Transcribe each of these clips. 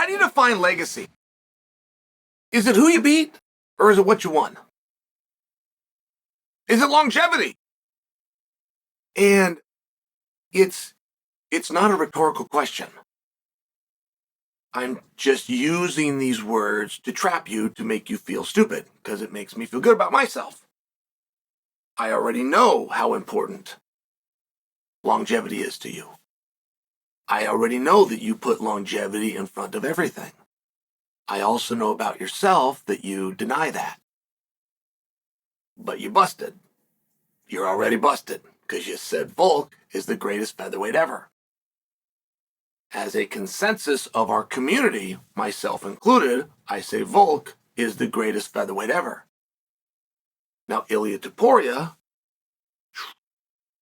do you define legacy? Is it who you beat, or is it what you won? Is it longevity? And it's not a rhetorical question. I'm just using these words to trap you to make you feel stupid, because it makes me feel good about myself. I already know how important longevity is to you. I already know that you put longevity in front of everything. I also know about yourself that you deny that. But you busted. You're already busted, because you said Volk is the greatest featherweight ever. As a consensus of our community, myself included, I say Volk is the greatest featherweight ever. Now, Ilia Topuria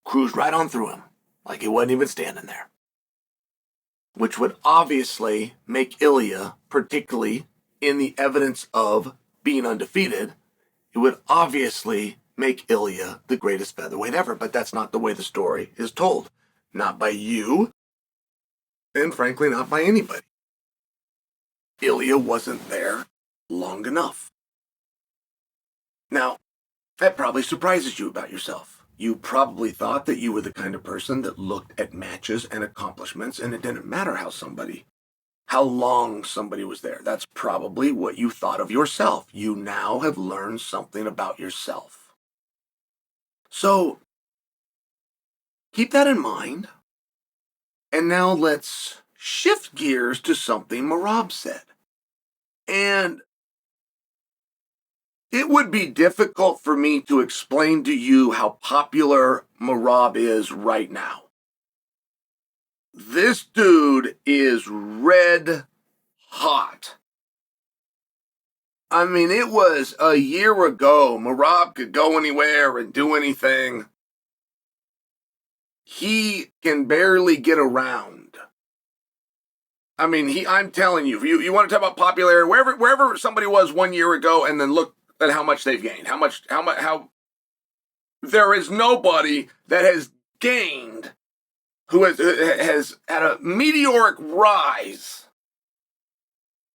cruised right on through him, like he wasn't even standing there. Which would obviously make Ilia, particularly in the evidence of being undefeated, it would obviously make Ilia the greatest featherweight ever. But that's not the way the story is told. Not by you, and frankly, not by anybody. Ilia wasn't there long enough. Now, that probably surprises you about yourself. You probably thought that you were the kind of person that looked at matches and accomplishments, and it didn't matter how long somebody was there. That's probably what you thought of yourself. You now have learned something about yourself. So, keep that in mind. And now let's shift gears to something Merab said. And it would be difficult for me to explain to you how popular Merab is right now. This dude is red hot. I mean, it was a year ago. Merab could go anywhere and do anything. He can barely get around. I mean, I'm telling you, you want to talk about popularity, wherever somebody was 1 year ago, and then look at how much they've gained. How there is nobody that has gained who has had a meteoric rise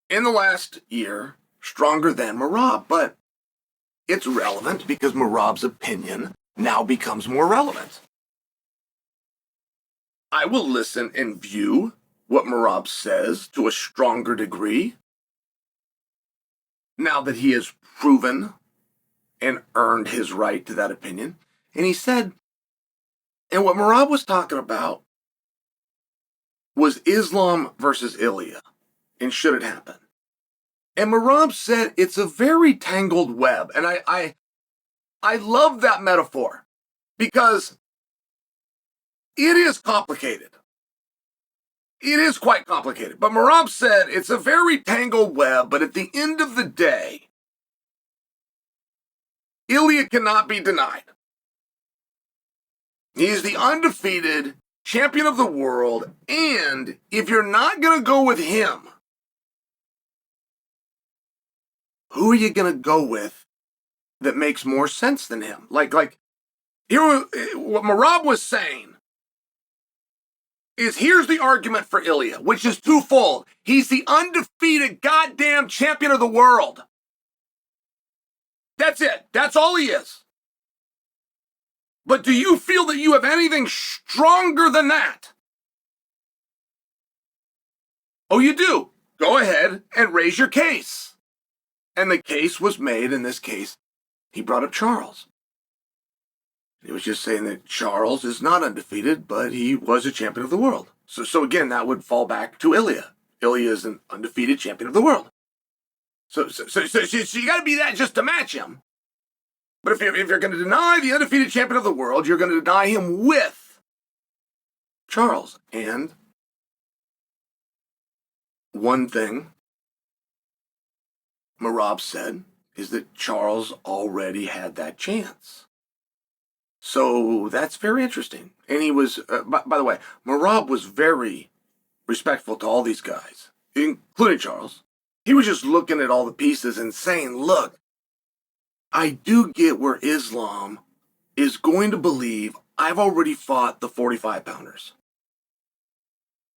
in the last year stronger than Merab. But it's relevant because Merab's opinion now becomes more relevant. I will listen and view what Merab says to a stronger degree now that he has proven and earned his right to that opinion. And he said, and what Merab was talking about was Islam versus Ilia, and should it happen. And Merab said it's a very tangled web. And I love that metaphor because it is complicated. It is quite complicated. But Merab said it's a very tangled web, but at the end of the day, Ilia cannot be denied. He is the undefeated champion of the world, and if you're not going to go with him, who are you going to go with that makes more sense than him? Like here, what Merab was saying is here's the argument for Ilia, which is twofold. He's the undefeated goddamn champion of the world. That's it. That's all he is. But do you feel that you have anything stronger than that? Oh, you do. Go ahead and raise your case. And the case was made. In this case, he brought up Charles. He was just saying that Charles is not undefeated, but he was a champion of the world. So again, that would fall back to Ilia. Ilia is an undefeated champion of the world. So you got to be that just to match him. But if you're going to deny the undefeated champion of the world, you're going to deny him with Charles. And one thing Merab said is that Charles already had that chance. So that's very interesting. And he was, by the way, Merab was very respectful to all these guys, including Charles. He was just looking at all the pieces and saying, look, I do get where Islam is going to believe I've already fought the 45-pounders.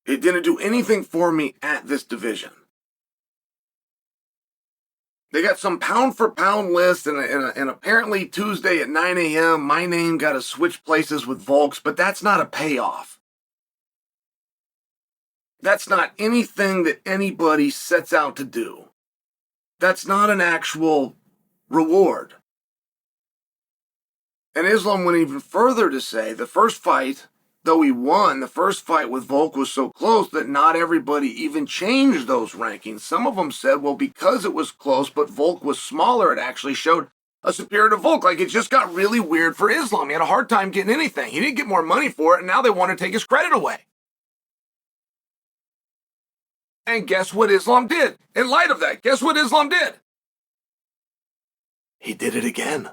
It didn't do anything for me at this division. They got some pound-for-pound list, and apparently Tuesday at 9 a.m., my name got to switch places with Volk's, but that's not a payoff. That's not anything that anybody sets out to do. That's not an actual reward. And Islam went even further to say the first fight, though he won, the first fight with Volk was so close that not everybody even changed those rankings. Some of them said, well, because it was close, but Volk was smaller, it actually showed a superior to Volk. Like, it just got really weird for Islam. He had a hard time getting anything. He didn't get more money for it, and now they want to take his credit away. And guess what Islam did? In light of that, guess what Islam did? He did it again.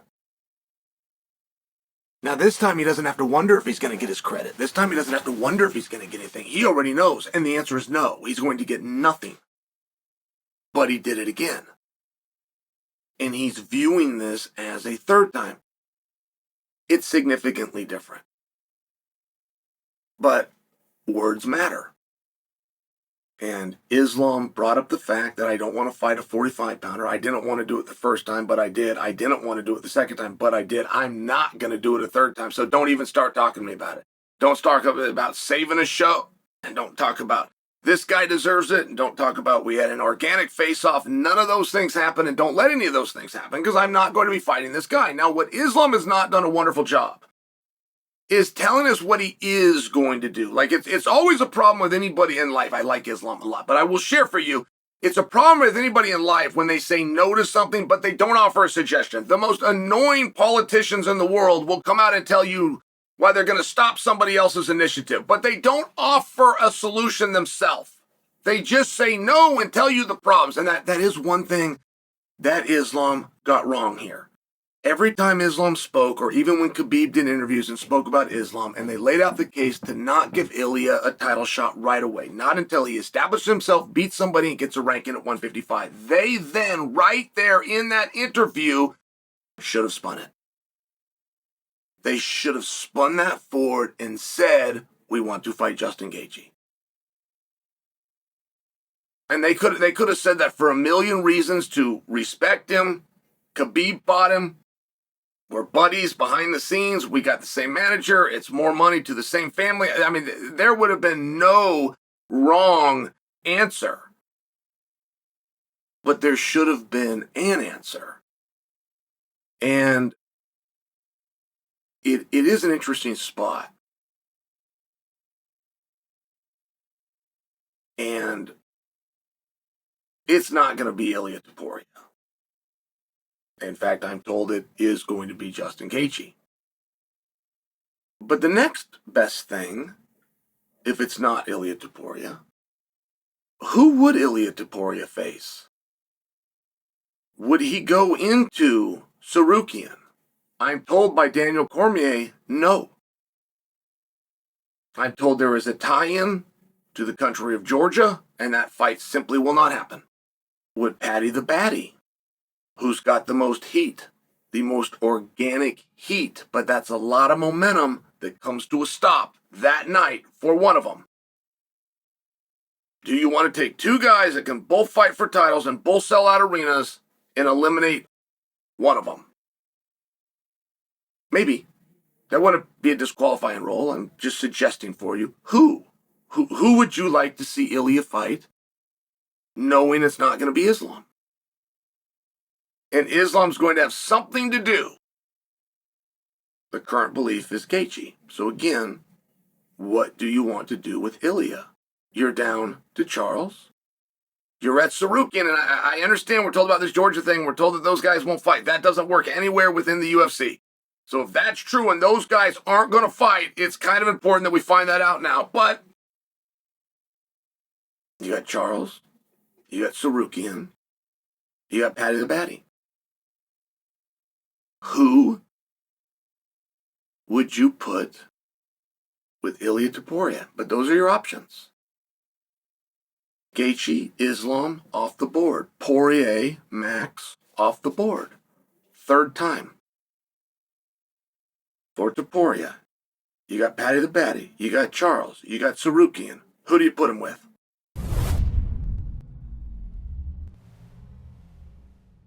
Now, this time he doesn't have to wonder if he's going to get his credit. This time he doesn't have to wonder if he's going to get anything. He already knows, and the answer is no. He's going to get nothing. But he did it again. And he's viewing this as a third time. It's significantly different. But words matter. And Islam brought up the fact that I don't want to fight a 45-pounder. I didn't want to do it the first time, but I did. I didn't want to do it the second time, but I did. I'm not going to do it a third time, so don't even start talking to me about it. Don't start about saving a show, and don't talk about this guy deserves it, and don't talk about we had an organic face-off. None of those things happen, and don't let any of those things happen, because I'm not going to be fighting this guy. Now, what Islam has not done a wonderful job is telling us what he is going to do. Like, it's always a problem with anybody in life. I like Islam a lot, but I will share for you, it's a problem with anybody in life when they say no to something, but they don't offer a suggestion. The most annoying politicians in the world will come out and tell you why they're going to stop somebody else's initiative, but they don't offer a solution themselves. They just say no and tell you the problems, and that is one thing that Islam got wrong here. Every time Islam spoke, or even when Khabib did interviews and spoke about Islam, and they laid out the case to not give Ilia a title shot right away, not until he established himself, beats somebody, and gets a ranking at 155. They then, right there in that interview, should have spun it. They should have spun that forward and said, we want to fight Justin Gaethje. And they could have said that for a million reasons to respect him. Khabib bought him. We're buddies behind the scenes. We got the same manager. It's more money to the same family. I mean, there would have been no wrong answer. But there should have been an answer. And it is an interesting spot. And it's not going to be Ilia Topuria. In fact, I'm told it is going to be Justin Gaethje. But the next best thing, if it's not Ilia Topuria, who would Ilia Topuria face? Would he go into Sarukian? I'm told by Daniel Cormier, no. I'm told there is a tie-in to the country of Georgia, and that fight simply will not happen. Would Paddy the Baddy, who's got the most heat, the most organic heat, but that's a lot of momentum that comes to a stop that night for one of them. Do you want to take two guys that can both fight for titles and both sell out arenas and eliminate one of them? Maybe. That wouldn't be a disqualifying role. I'm just suggesting for you. Who would you like to see Ilia fight, knowing it's not going to be Islam? And Islam's going to have something to do. The current belief is Gaethje. So again, what do you want to do with Ilia? You're down to Charles. You're at Sarukian, and I understand we're told about this Georgia thing. We're told that those guys won't fight. That doesn't work anywhere within the UFC. So if that's true and those guys aren't going to fight, it's kind of important that we find that out now. But you got Charles. You got Sarukian. You got Paddy the Baddy. Who would you put with Ilia Topuria? But those are your options. Gaethje, Islam, off the board. Poirier, Max, off the board. Third time. For Topuria, you got Paddy the Baddy. You got Charles. You got Sarukian. Who do you put him with?